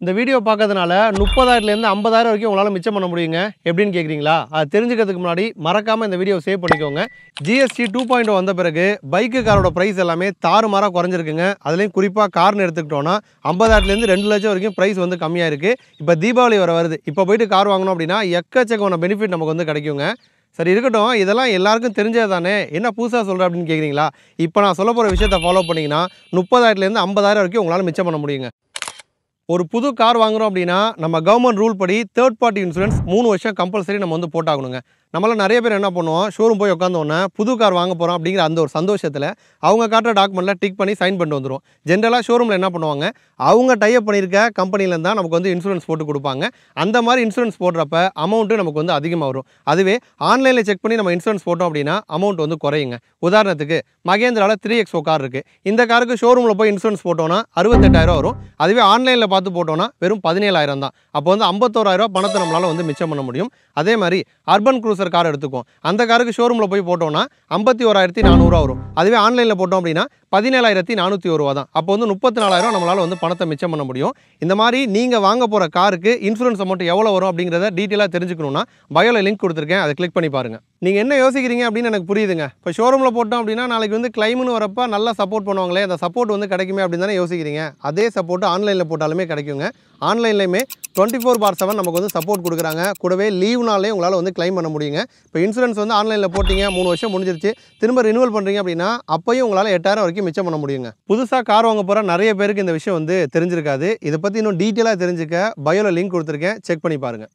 இந்த வீடியோ பார்க்கறதுனால 30,000லேருந்து 50,000 வரைக்கும் உங்களால் மிச்சம் பண்ண முடியுங்க. எப்படின்னு கேட்குறீங்களா? அது தெரிஞ்சுக்கிறதுக்கு முன்னாடி மறக்காமல் இந்த வீடியோ சேவ் பண்ணிக்கோங்க. ஜிஎஸ்டி 2.0 வந்த பிறகு பைக்கு காரோட ப்ரைஸ் எல்லாமே தாறுமாறாக குறைஞ்சிருக்குங்க. அதுலேயும் குறிப்பாக கார்னு எடுத்துக்கிட்டோன்னா 50,000லேருந்து 2 லட்சம் வரைக்கும் ப்ரைஸ் வந்து கம்மியாக இருக்குது. இப்போ தீபாவளி வருது. இப்போ போயிட்டு கார் வாங்கணும் அப்படின்னா எக்கச்சக்கமான பெனிஃபிட் நமக்கு வந்து கிடைக்குங்க. சரி இருக்கட்டும், இதெல்லாம் எல்லாருக்கும் தெரிஞ்சது தானே, என்ன புதுசாக சொல்கிற அப்படின்னு கேட்குறீங்களா? இப்போ நான் சொல்ல போகிற விஷயத்தை ஃபாலோ பண்ணிங்கன்னா 30,000லேருந்து 50,000 வரைக்கும் உங்களால் மிச்சம் பண்ண முடியுங்க. ஒரு புது கார் வாங்குறோம் அப்படின்னா நம்ம கவர்மெண்ட் ரூல் படி தேர்ட் பார்ட்டி இன்சூரன்ஸ் 3 வருஷம் கம்பல்சரி நம்ம வந்து போட்டாகணுங்க. நம்மள நிறைய பேர் என்ன பண்ணுவோம், ஷோரூம் போய் உட்காந்தோன்னே புது கார் வாங்க போகிறோம் அப்படிங்கிற அந்த ஒரு சந்தோஷத்தில் அவங்க காட்டுற டாக்குமெண்ட்டில் டிக் பண்ணி சைன் பண்ணிட்டு வந்துடும். ஜென்ரலாக ஷோரூமில் என்ன பண்ணுவாங்க, அவங்க டைப் பண்ணியிருக்க கம்பெனிலேருந்து தான் நமக்கு வந்து இன்சூரன்ஸ் போட்டு கொடுப்பாங்க. அந்த மாதிரி இன்சூரன்ஸ் போடுறப்ப அமௌண்ட்டு நமக்கு வந்து அதிகமாக வரும். அதுவே ஆன்லைனில் செக் பண்ணி நம்ம இன்சூரன்ஸ் போட்டோம் அப்படின்னா அமௌண்ட் வந்து குறையுங்க. உதாரணத்துக்கு மகேந்திராவில் 3XO கார் இருக்குது. இந்த காருக்கு ஷோரூமில் போய் இன்சூரன்ஸ் போட்டோன்னா 68,000 வரும். அதுவே ஆன்லைனில் பார்த்து போட்டோன்னா வெறும் 17,000 தான். அப்போ வந்து 51,000 பணத்தை நம்மளால் வந்து மிச்சம் பண்ண முடியும். அதே மாதிரி அர்பன் க்ரூசர் கார் எடுத்துக்கும். அந்த காருக்கு ஷோரூமில் போய் போட்டோன்னா 51,400 வரும். அதுவே ஆன்லைனில் போட்டோம் அப்படின்னா 17,401 தான். அப்போ வந்து 34,000 நம்மளால் வந்து பணத்தை மிச்சம் பண்ண முடியும். இந்த மாதிரி நீங்கள் வாங்க போகிற காருக்கு இன்சூரன்ஸ் அமௌண்ட் எவ்வளோ வரும் அப்படிங்கிறத டீட்டெயிலாக தெரிஞ்சுக்கணுன்னா பயோவில் லிங்க் கொடுத்துருக்கேன், அதை கிளிக் பண்ணி பாருங்கள். நீங்கள் என்ன யோசிக்கிறீங்க அப்படின்னு எனக்கு புரியுதுங்க. இப்போ ஷோரூமில் போட்டோம் அப்படின்னா நாளைக்கு வந்து கிளைம்னு வரப்போ நல்லா சப்போர்ட் பண்ணுவாங்களே, அந்த சப்போர்ட் வந்து கிடைக்குமே அப்படின்னு தானே யோசிக்கிறீங்க. அதே சப்போர்ட் ஆன்லைனில் போட்டாலுமே கிடைக்குங்க. ஆன்லைன்லையுமே 24/7 நமக்கு வந்து சப்போர்ட் கொடுக்குறாங்க. கூடவே லீவ்னாலே உங்களால் வந்து கிளைம் பண்ண முடியுங்க. இப்போ இன்சூரன்ஸ் வந்து ஆன்லைனில் போட்டிங்க, 3 வருஷம் முடிஞ்சிருச்சு, திரும்ப ரினிவல் பண்ணுறீங்க அப்படின்னா அப்பையும் உங்களால் 8,000 வரைக்கும் மிச்சம் பண்ண முடியுங்க. புதுசாக கார் வாங்க போகிற நிறைய பேருக்கு இந்த விஷயம் வந்து தெரிஞ்சிருக்காது. இதை பற்றி இன்னும் டீட்டெயிலாக தெரிஞ்சுக்க பயோவில் லிங்க் கொடுத்துருக்கேன், செக் பண்ணி பாருங்கள்.